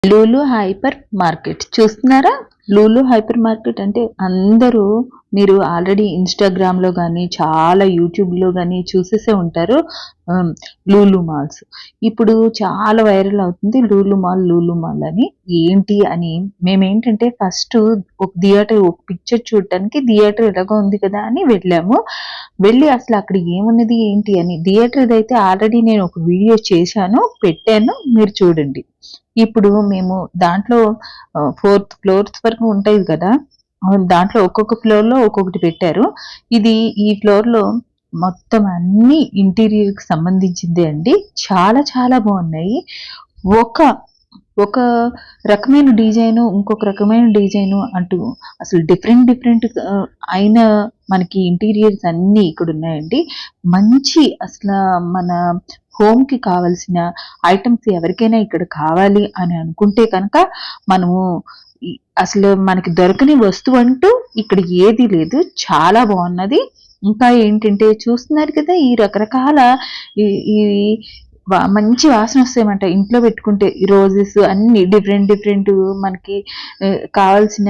Lulu hyper market చూస్తున్నారా? Lulu hyper market అంటే అందరూ మీరు ఆల్రెడీ ఇన్‌స్టాగ్రామ్‌లో గానీ, చాలా యూట్యూబ్‌లో గానీ చూసేసే ఉంటారు. లూలు మాల్స్. ఇప్పుడు చాలా వైరల్ అవుతుంది లూలు మాల్ అని. ఏంటి అని మేమేంటంటే ఫస్టు ఒక పిక్చర్ చూడటానికి థియేటర్ ఎలాగో ఉంది కదా అని వెళ్ళాము. వెళ్ళి అసలు అక్కడ ఏమున్నది ఏంటి అని థియేటర్‌దైతే ఆల్రెడీ నేను ఒక వీడియో చేశాను, పెట్టాను. మీరు చూడండి. ఇప్పుడు మేము దాంట్లో 4th ఫ్లోర్స్ వరకు ఉంటాయి కదా! దాంట్లో ఒక్కొక్క ఫ్లోర్‌లో ఒక్కొక్కటి పెట్టారు. ఈ ఫ్లోర్‌లో మొత్తం అన్నీ ఇంటీరియర్‌కి సంబంధించిందే అండి. చాలా చాలా బావున్నాయి. ఒక ఒక రకమైన డిజైను, ఇంకొక రకమైన డిజైను అంటూ అసలు డిఫరెంట్ అయిన మనకి ఇంటీరియర్స్ అన్నీ ఇక్కడున్నాయండి. మంచి మన హోమ్‌కి కావాల్సిన ఐటెమ్స్ ఎవరికైనా ఇక్కడ కావాలి అని అనుకుంటే కనుక మనము ఈ అసలు మనకి దొరకని వస్తువంటూ ఇక్కడ ఏది లేదు. చాలా బావున్నది. ఇంకా ఏంటంటే చూస్తున్నారు కదా! ఈ రకరకాల ఈ ఈ మంచి వాసనొస్తాయన్నమాట. ఇంట్లో పెట్టుకుంటే ఈ రోజెస్ అన్నీ డిఫరెంట్ మనకి కావాల్సిన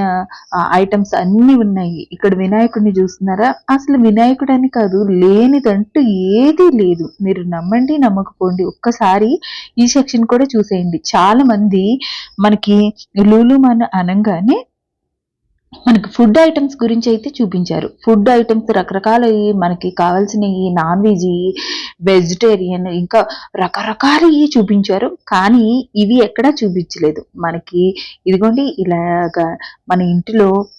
ఐటెమ్స్ అన్నీ ఉన్నాయి. ఇక్కడ వినాయకుడిని చూస్తున్నారా? అసలు వినాయకుడని కాదు, లేనిదంటూ ఏదీ లేదు. మీరు నమ్మండి, నమ్మకపోండి. ఒక్కసారి ఈ సెక్షన్ కూడా చూసేయండి. చాలా మంది మనకి లూలు మాల్ అనంగానే మనకి ఫుడ్ ఐటెమ్స్ గురించి అయితే చూపించారు. ఫుడ్ ఐటెమ్స్ రకరకాలయి మనకి కావాల్సినయి నాన్ వెజ్జీ, వెజిటేరియన్ ఇంకా రకరకాలయి చూపించారు. కానీ ఇవి ఎక్కడా చూపించలేదు. మనకి ఇదిగోండి ఇలాగా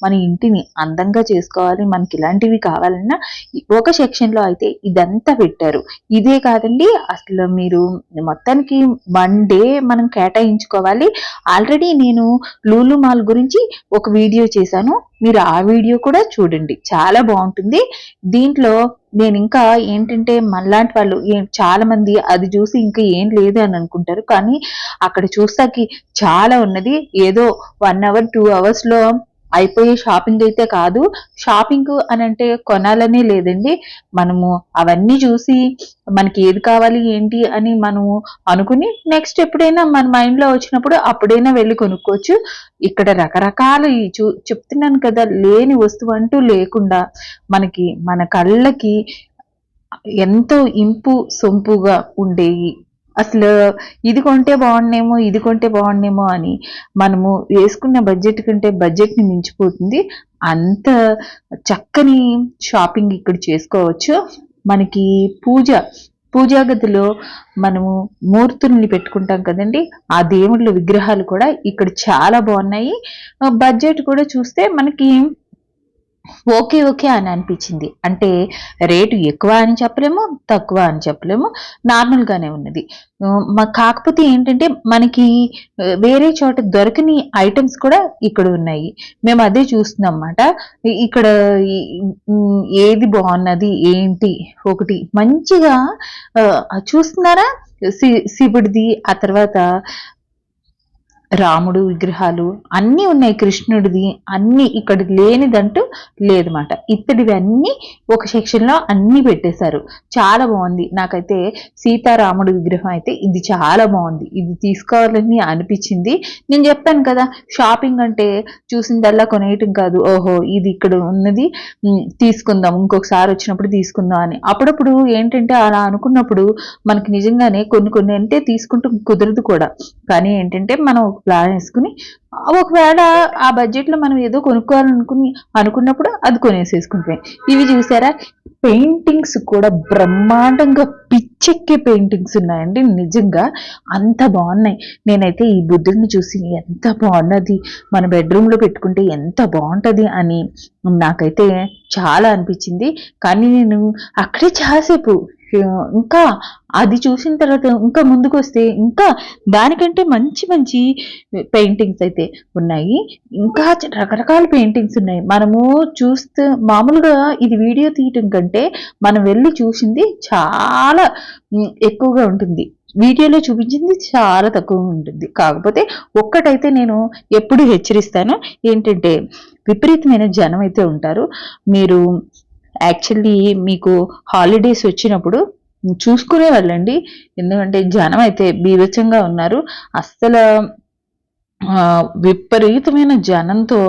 మన ఇంటిని అందంగా చేసుకోవాలి, మనకి ఇలాంటివి కావాలన్నా ఒక సెక్షన్‌లో అయితే ఇదంతా పెట్టారు. ఇదే కాదండి అసలు మీరు మొత్తానికి 1 డే మనం కేటాయించుకోవాలి. ఆల్రెడీ నేను లూలు మాల్ గురించి ఒక వీడియో చేశాను. మీరు ఆ వీడియో కూడా చూడండి. చాలా బావుంటుంది. దీంట్లో నేనింకా ఏంటంటే మనలాంటి వాళ్ళు చాలా మంది అది చూసి ఇంకా ఏం లేదు అని అనుకుంటారు. కానీ అక్కడ చూస్తాకి చాలా ఉన్నది. ఏదో 1 అవర్, 2 అవర్స్‌లో అయిపోయే షాపింగ్ అయితే కాదు. షాపింగు అనంటే కొనాలనే లేదండి. మనము అవన్నీ చూసి మనకి ఏది కావాలి ఏంటి అని మనము అనుకుని నెక్స్ట్ ఎప్పుడైనా మన మైండ్‌లో వచ్చినప్పుడు అప్పుడైనా వెళ్లి కొనుక్కోవచ్చు. ఇక్కడ రకరకాల చెప్తున్నాను కదా! లేని వస్తువంటూ లేకుండా మనకి మన కళ్ళకి ఎంతో ఇంపు, సొంపుగా ఉండేయి. అసలు ఇది కొంటే బావుండునేమో అని మనము వేసుకున్న బడ్జెట్ కంటే బడ్జెట్‌ని మించిపోతుంది. అంత చక్కని షాపింగ్ ఇక్కడ చేసుకోవచ్చు. మనకి పూజా గదిలో మనము మూర్తుల్ని పెట్టుకుంటాం కదండీ! ఆ దేవుళ్ళ విగ్రహాలు కూడా ఇక్కడ చాలా బావున్నాయి. బడ్జెట్ కూడా చూస్తే మనకి ఓకే అని అనిపించింది. అంటే రేటు ఎక్కువ అని చెప్పలేము, తక్కువ అని చెప్పలేము. నార్మల్‌గానే ఉన్నది. కాకపోతే ఏంటంటే మనకి వేరే చోట దొరకని ఐటెమ్స్ కూడా ఇక్కడ ఉన్నాయి. మేము అదే చూస్తున్నాం మాట. ఇక్కడ ఈ ఏది బావున్నది ఏంటి ఒకటి మంచిగా చూస్తున్నారా? శివుడిది ఆ తర్వాత రాముడు విగ్రహాలు అన్నీ ఉన్నాయి. కృష్ణుడిది అన్నీ ఇక్కడ లేనిదంటూ లేదన్నమాట. ఇత్తడివి అన్నీ ఒక సెక్షన్‌లో అన్నీ పెట్టేశారు. చాలా బావుంది. నాకైతే సీతారాముడి విగ్రహం అయితే ఇది చాలా బావుంది. ఇది తీసుకోవాలని అనిపించింది. నేను చెప్పాను కదా! షాపింగ్ అంటే చూసిందల్లా కొనేయటం కాదు. ఓహో! ఇది ఇక్కడ ఉన్నది తీసుకుందాం. ఇంకొకసారి వచ్చినప్పుడు తీసుకుందాం అని. అప్పుడప్పుడు ఏంటంటే అలా అనుకున్నప్పుడు మనకి నిజంగానే కొన్ని అంటే తీసుకుంటూ కుదరదు కూడా. కానీ ఏంటంటే మనం ప్లాన్ వేసుకుని ఒకవేళ ఆ బడ్జెట్‌లో మనం ఏదో అనుకున్నప్పుడు అది కొనేసేసుకుంటాం. ఇవి చూసారా? పెయింటింగ్స్ కూడా బ్రహ్మాండంగా పిచ్చెక్కే పెయింటింగ్స్ ఉన్నాయండి. నిజంగా అంత బావున్నాయి. నేనైతే ఈ బుద్ధుడిని చూసి ఎంత బావున్నది, మన బెడ్‌రూమ్‌లో పెట్టుకుంటే ఎంత బావుంటది అని నాకైతే చాలా అనిపించింది. కానీ నేను అక్కడే చాలాసేపు ఇంకా అది చూసిన తర్వాత ఇంకా ముందుకొస్తే ఇంకా దానికంటే మంచి పెయింటింగ్స్ అయితే ఉన్నాయి. ఇంకా రకరకాల పెయింటింగ్స్ ఉన్నాయి. మనము చూస్తే మామూలుగా ఇది వీడియో తీయటం కంటే మనం వెళ్లి చూసింది చాలా ఎక్కువగా ఉంటుంది. వీడియోలో చూపించింది చాలా తక్కువగా ఉంటుంది. కాకపోతే ఒక్కటైతే నేను ఎప్పుడు హెచ్చరిస్తాను. ఏంటంటే విపరీతమైన జనం అయితే ఉంటారు. మీరు యాక్చువల్లీ మీకు హాలిడేస్ వచ్చినప్పుడు చూసుకునే వెళ్ళండి. ఎందుకంటే జనం అయితే బీభత్సంగా ఉన్నారు. అస్సలు విపరీతమైన జనంతో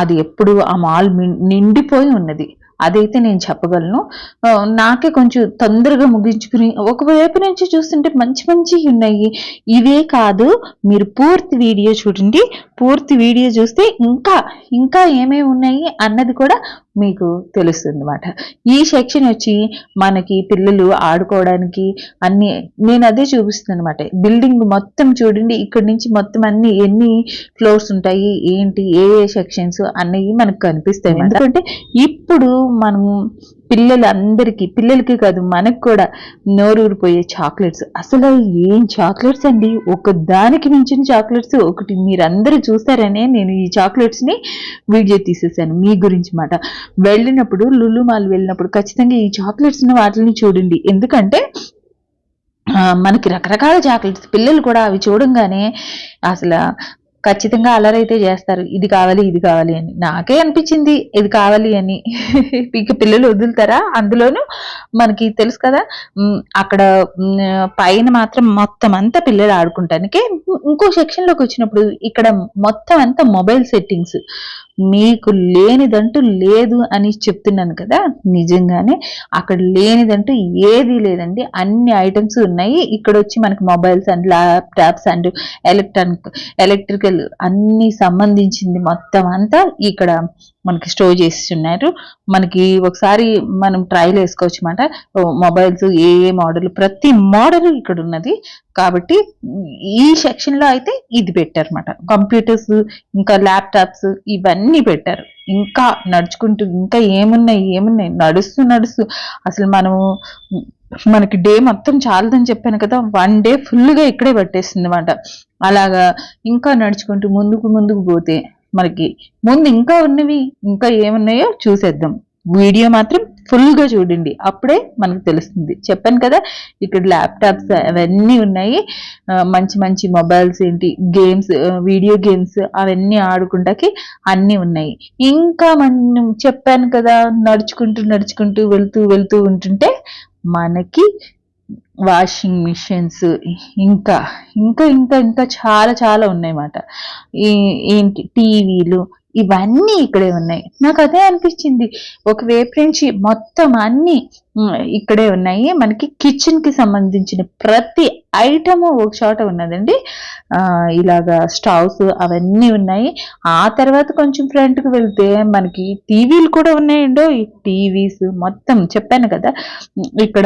అది ఎప్పుడు ఆ మాల్ నిండిపోయి ఉన్నది. అదైతే నేను చెప్పగలను. నాకే కొంచెం తొందరగా ముగించుకుని ఒకవైపు నుంచి చూస్తుంటే మంచి మంచియి ఉన్నాయి. ఇవే కాదు, మీరు పూర్తి వీడియో చూడండి. పూర్తి వీడియో చూస్తే ఇంకా, ఇంకా ఏమేమి ఉన్నాయి అన్నది కూడా మీకు తెలుస్తుందన్నమాట. ఈ సెక్షన్ వచ్చి మనకి పిల్లలు ఆడుకోవడానికి అన్నీ నేను అదే చూపిస్తున్నానన్నమాట. బిల్డింగ్ మొత్తం చూడండి. ఇక్కడి నుంచి మొత్తం అన్ని ఎన్ని ఫ్లోర్స్ ఉంటాయి, ఏంటి, ఏ ఏ సెక్షన్స్ అన్నవి మనకు కనిపిస్తాయి. ఎందుకంటే ఇప్పుడు మనము పిల్లలకి కాదు, మనకు కూడా నోరూరిపోయే చాక్లెట్స్. అసలు ఏం చాక్లెట్స్ అండి, ఒక దానికి మించిన చాక్లెట్స్. ఒకటి మీరందరూ చూస్తారనే నేను ఈ చాక్లెట్స్ ని వీడియో తీసేసాను మీ గురించి మాట. వెళ్ళినప్పుడు లులు మాల్ వెళ్ళినప్పుడు ఖచ్చితంగా ఈ చాక్లెట్స్ వాటిని చూడండి. ఎందుకంటే మనకి రకరకాల చాక్లెట్స్, పిల్లలు కూడా అవి చూడంగానే అసలు ఖచ్చితంగా అల్లరైతే చేస్తారు. ఇది కావాలి, ఇది కావాలి అని. నాకే అనిపించింది ఇది కావాలి అని. ఇక పిల్లలు వదులుతారా? అందులోనూ మనకి తెలుసు కదా, అక్కడ పైన మాత్రం మొత్తం అంతా పిల్లలు ఆడుకుంటానికి. ఇంకో సెక్షన్ లోకి వచ్చినప్పుడు ఇక్కడ మొత్తం అంతా మొబైల్ సెట్టింగ్స్. మీకు లేనిదంటూ లేదు అని చెప్తున్నాను కదా, నిజంగానే అక్కడ లేనిదంటూ ఏది లేదండి. అన్ని ఐటమ్స్ ఉన్నాయి. ఇక్కడ వచ్చి మనకి mobiles and laptops and electrical అన్ని సంబంధించింది మొత్తం అంతా ఇక్కడ మనకి స్టోర్ చేస్తున్నారు. మనకి ఒకసారి మనం ట్రైల్ వేసుకోవచ్చు అన్నమాట. మొబైల్స్ ఏ ఏ మోడల్, ప్రతి మోడల్ ఇక్కడ ఉన్నది. కాబట్టి ఈ సెక్షన్ లో అయితే ఇది పెట్టారన్నమాట. కంప్యూటర్స్, ఇంకా ల్యాప్టాప్స్ ఇవన్నీ పెట్టారు. ఇంకా నడుచుకుంటూ ఇంకా ఏమున్నాయి నడుస్తూ అసలు మనకి డే మొత్తం చాలదని చెప్పాను కదా, 1 డే ఫుల్గా ఇక్కడే పట్టేస్తుంది అన్నమాట. అలాగా ఇంకా నడుచుకుంటూ ముందుకు పోతే మనకి ముందు ఇంకా ఉన్నవి, ఇంకా ఏమున్నాయో చూసేద్దాం. వీడియో మాత్రం ఫుల్గా చూడండి, అప్పుడే మనకు తెలుస్తుంది. చెప్పాను కదా, ఇక్కడ ల్యాప్టాప్స్ అవన్నీ ఉన్నాయి. మంచి మంచి మొబైల్స్ ఏంటి, గేమ్స్, వీడియో గేమ్స్ అవన్నీ ఆడుకుంటాకి అన్నీ ఉన్నాయి. ఇంకా మనం చెప్పాను కదా, నడుచుకుంటూ వెళ్తూ ఉంటుంటే మనకి వాషింగ్ మిషన్స్ ఇంకా ఇంకా ఇంకా ఇంకా చాలా చాలా ఉన్నాయన్నమాట. ఏంటి, టీవీలు ఇవన్నీ ఇక్కడే ఉన్నాయి. నాకు అదే అనిపించింది, ఒకవైపు నుంచి మొత్తం అన్ని ఇక్కడే ఉన్నాయి. మనకి కిచెన్ కి సంబంధించిన ప్రతి ఐటము ఒక చోట ఉన్నదండి. ఇలాగా స్టవ్స్ అవన్నీ ఉన్నాయి. ఆ తర్వాత కొంచెం ఫ్రంట్ కు వెళ్తే మనకి టీవీలు కూడా ఉన్నాయండో. ఈ టీవీస్ మొత్తం చెప్పాను కదా, ఇక్కడ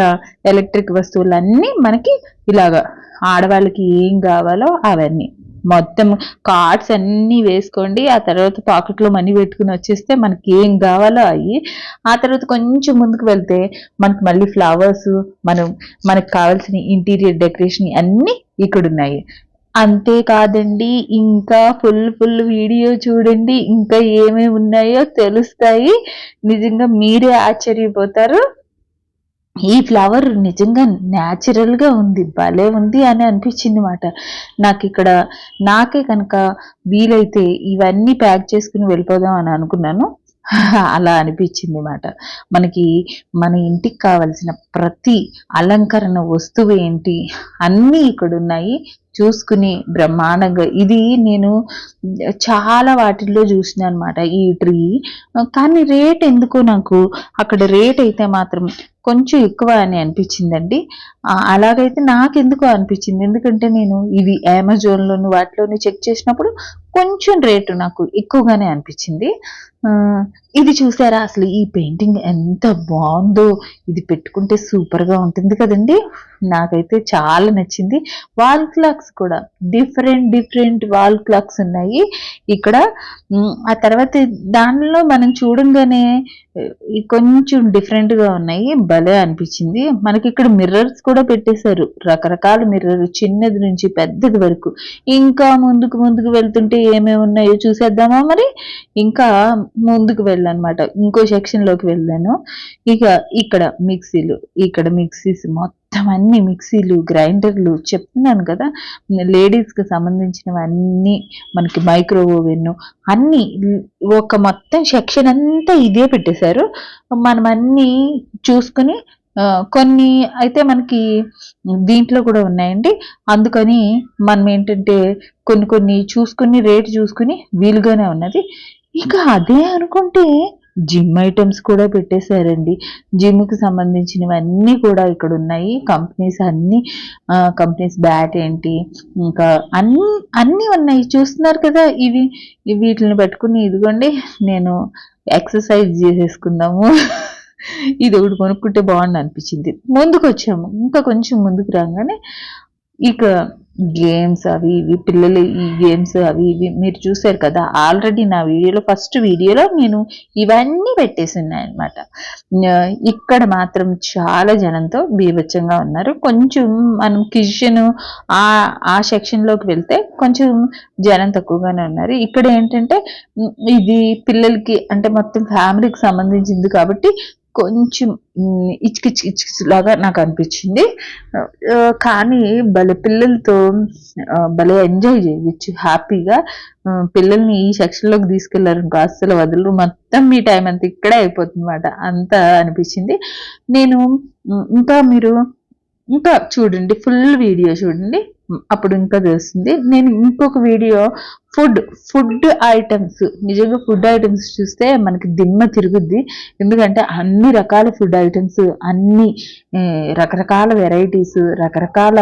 ఎలక్ట్రిక్ వస్తువులన్నీ మనకి ఇలాగా ఆడవాళ్ళకి ఏం కావాలో అవన్నీ మొత్తం కార్డ్స్ అన్ని వేసుకోండి. ఆ తర్వాత పాకెట్ లో మనీ పెట్టుకుని వచ్చేస్తే మనకి ఏం కావాలో అవి. ఆ తర్వాత కొంచెం ముందుకు వెళ్తే మనకి మళ్ళీ ఫ్లవర్స్, మనకు కావాల్సిన ఇంటీరియర్ డెకరేషన్ అన్ని ఇక్కడ ఉన్నాయి. అంతేకాదండి, ఇంకా ఫుల్ వీడియో చూడండి, ఇంకా ఏమేమి ఉన్నాయో తెలుస్తాయి. నిజంగా మీరే ఆశ్చర్యపోతారు. ఈ ఫ్లవర్ నిజంగా న్యాచురల్ గా ఉంది, భలే ఉంది అని అనిపించింది మాట. నాకే కనుక వీలైతే ఇవన్నీ ప్యాక్ చేసుకుని వెళ్ళిపోదాం అని అనుకున్నాను. అలా అనిపించింది మాట. మన ఇంటికి కావలసిన ప్రతి అలంకరణ వస్తువు ఏంటి అన్నీ ఇక్కడ ఉన్నాయి. చూసుకుని బ్రహ్మాండంగా, ఇది నేను చాలా వాటిల్లో చూసిన అనమాట ఈ ట్రీ. కానీ రేట్ ఎందుకో నాకు అక్కడ రేట్ అయితే మాత్రం కొంచెం ఎక్కువ అని అనిపించిందండి. అలాగైతే నాకెందుకో అనిపించింది, ఎందుకంటే నేను ఇవి అమెజాన్లోను వాటిలోని చెక్ చేసినప్పుడు కొంచెం రేటు నాకు ఎక్కువగానే అనిపించింది. ఇది చూసారా, అసలు ఈ పెయింటింగ్ ఎంత బాగుందో. ఇది పెట్టుకుంటే సూపర్ గా ఉంటుంది కదండి. నాకైతే చాలా నచ్చింది. వాల్ క్లాక్స్ కూడా డిఫరెంట్ వాల్ క్లాక్స్ ఉన్నాయి ఇక్కడ. ఆ తర్వాత దానిలో మనం చూడంగానే కొంచెం డిఫరెంట్ గా ఉన్నాయి, భలే అనిపించింది. మనకి ఇక్కడ మిర్రర్స్ కూడా పెట్టేశారు, రకరకాల మిర్రర్, చిన్నది నుంచి పెద్దది వరకు. ఇంకా ముందుకు వెళ్తుంటే ఏమేమి ఉన్నాయో చూసేద్దామా మరి. ఇంకా ముందుకు వెళ్ళనమాట, ఇంకో సెక్షన్ లోకి వెళ్ళాను. ఇక ఇక్కడ మిక్సీస్ మొత్తం అన్ని మిక్సీలు, గ్రైండర్లు చెప్తున్నాను కదా, లేడీస్ కి సంబంధించినవన్నీ, మనకి మైక్రో ఓవెన్ అన్ని ఒక మొత్తం సెక్షన్ అంతా ఇదే పెట్టేశారు. మనం అన్ని చూసుకుని కొన్ని అయితే మనకి దీంట్లో కూడా ఉన్నాయండి. అందుకని మనం ఏంటంటే కొన్ని కొన్ని చూసుకుని రేట్ చూసుకుని వీలుగానే ఉన్నది. ఇక అదే అనుకుంటే జిమ్ ఐటమ్స్ కూడా పెట్టేశారండి. జిమ్‌కి సంబంధించినవన్నీ కూడా ఇక్కడున్నాయి. కంపెనీస్ అన్నీ కంపెనీస్ బ్యాట్ ఏంటి, ఇంకా అన్నీ అన్నీ ఉన్నాయి. చూస్తున్నారు కదా! వీటిలిని పట్టుకుని ఇదిగోండి నేను ఎక్సర్సైజ్ చేసేసుకుందాము. ఇదొకటి కొనుక్కుంటే బావుండనిపించింది. ముందుకొచ్చాము. ఇంకా కొంచెం ముందుకు రాంగానే ఇక గేమ్స్ అవి ఇవి పిల్లలు ఈ గేమ్స్ అవి ఇవి మీరు చూసారు కదా! ఆల్రెడీ నా వీడియోలో ఫస్ట్ వీడియోలో నేను ఇవన్నీ పెట్టేసున్నాననమాట. ఇక్కడ మాత్రం చాలా జనంతో బీభత్సంగా ఉన్నారు. కొంచెం మనం కిచెన్ ఆ సెక్షన్‌లోకి వెళ్తే కొంచెం జనం తక్కువగానే ఉన్నారు. ఇక్కడ ఏంటంటే ఇది పిల్లలకి అంటే మొత్తం ఫ్యామిలీకి సంబంధించింది కాబట్టి కొంచెం ఇచికిచి లాగా నాకు అనిపించింది. కానీ భలే పిల్లలతో భలే ఎంజాయ్ చేయొచ్చు హ్యాపీగా. పిల్లల్ని ఈ సెక్షన్‌లోకి తీసుకెళ్లారనుకో అస్సలు వదలరు. మొత్తం మీ టైం అంతా ఇక్కడే అయిపోతుందన్నమాట. అంత అనిపించింది. నేను ఇంకా మీరు ఇంకా చూడండి, ఫుల్ వీడియో చూడండి. అప్పుడు ఇంకా తెలుస్తుంది. నేను ఇంకొక వీడియో ఫుడ్ ఐటమ్స్, నిజంగా ఫుడ్ ఐటమ్స్ చూస్తే మనకి దిమ్మ తిరుగుద్ది. ఎందుకంటే అన్ని రకాల ఫుడ్ ఐటమ్స్, అన్ని రకరకాల వెరైటీస్, రకరకాల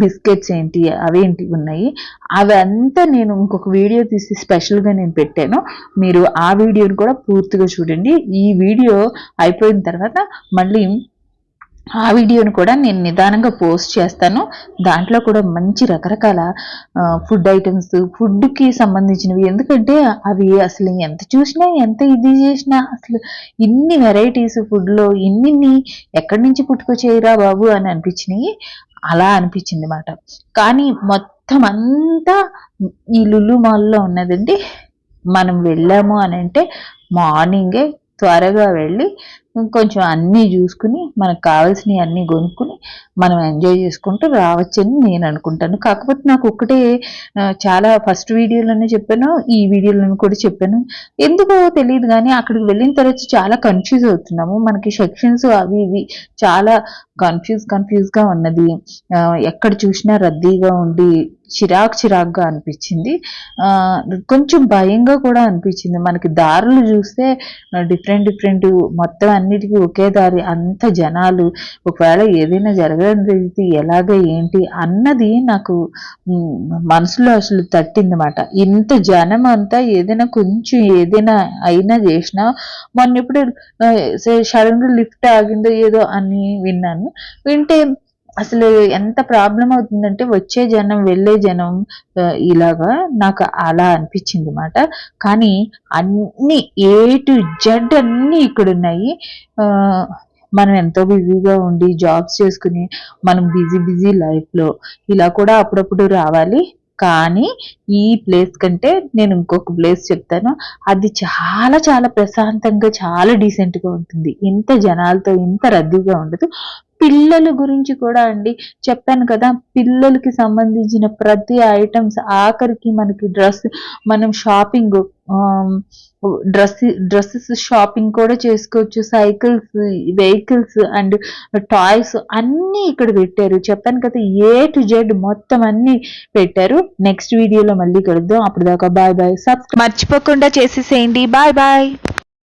బిస్కెట్స్ ఏంటి అవేంటి ఉన్నాయి. అవంతా నేను ఇంకొక వీడియో తీసి స్పెషల్గా నేను పెట్టాను. మీరు ఆ వీడియోని కూడా పూర్తిగా చూడండి. ఈ వీడియో అయిపోయిన తర్వాత మళ్ళీ ఆ వీడియోని కూడా నేను నిదానంగా పోస్ట్ చేస్తాను. దాంట్లో కూడా మంచి రకరకాల ఫుడ్ ఐటమ్స్, ఫుడ్కి సంబంధించినవి. ఎందుకంటే అవి అసలు ఎంత చూసినా ఎంత ఇది చేసినా అసలు ఇన్ని వెరైటీస్ ఫుడ్లో ఇన్ని ఎక్కడి నుంచి పుట్టుకొచ్చేయరా బాబు అని అనిపించినాయి. అలా అనిపించింది మాట. కానీ మొత్తం అంతా ఈ లులు మాల్లో ఉన్నదండి. మనం వెళ్ళాము అని అంటే మార్నింగే త్వరగా వెళ్ళి కొంచెం అన్నీ చూసుకుని మనకు కావాల్సినవి అన్నీ కొనుక్కుని మనం ఎంజాయ్ చేసుకుంటూ రావచ్చని నేను అనుకుంటాను. కాకపోతే నాకు ఒక్కటే చాలా ఫస్ట్ వీడియోలోనే చెప్పాను, ఈ వీడియోలోనే కూడా చెప్పాను. ఎందుకో తెలియదు కానీ అక్కడికి వెళ్ళిన తర్వాత చాలా కన్ఫ్యూజ్ అవుతున్నాము. మనకి సెక్షన్స్ అవి ఇవి చాలా కన్ఫ్యూజ్గా ఉన్నది. ఎక్కడ చూసినా రద్దీగా ఉండి చిరాకుగా అనిపించింది. కొంచెం భయంగా కూడా అనిపించింది. మనకి దారులు చూస్తే డిఫరెంట్ మొత్తం అన్నిటికీ ఒకే దారి, అంత జనాలు. ఒకవేళ ఏదైనా జరగనిది ఎలాగ ఏంటి అన్నది నాకు మనసులో అసలు తట్టిందన్నమాట. ఇంత జనం అంతా ఏదైనా కొంచెం ఏదైనా అయినా చేసినా మొన్న ఇప్పుడు సడన్గా లిఫ్ట్ ఆగిందో ఏదో అని విన్నాను. వింటే అసలు ఎంత ప్రాబ్లం అవుతుందంటే వచ్చే జనం వెళ్ళే జనం ఇలాగా నాకు అలా అనిపించింది మాట. కానీ అన్ని ఏ టు జెడ్ అన్నీ ఇక్కడ ఉన్నాయి. మనం ఎంతో బిజీగా ఉండి జాబ్స్ చేసుకుని మనం బిజీ లైఫ్లో ఇలా కూడా అప్పుడప్పుడు రావాలి. కానీ ఈ ప్లేస్ కంటే నేను ఇంకొక ప్లేస్ చెప్తాను. అది చాలా చాలా ప్రశాంతంగా చాలా డీసెంట్గా ఉంటుంది. ఇంత జనాలతో ఇంత రద్దీగా ఉండదు. పిల్లల గురించి కూడా అండి చెప్పాను కదా, పిల్లలకి సంబంధించిన ప్రతి ఐటమ్స్, ఆఖరికి మనకి మనం షాపింగ్ డ్రెస్సెస్ షాపింగ్ కూడా చేసుకోవచ్చు. సైకిల్స్, వెహికల్స్ అండ్ టాయ్స్ అన్నీ ఇక్కడ పెట్టారు. చెప్పాను కదా ఏ టు జెడ్ మొత్తం అన్ని పెట్టారు. నెక్స్ట్ వీడియోలో మళ్ళీ కలుద్దాం. అప్పటిదాకా బాయ్ బాయ్. మర్చిపోకుండా చేసేసేయండి. Bye bye.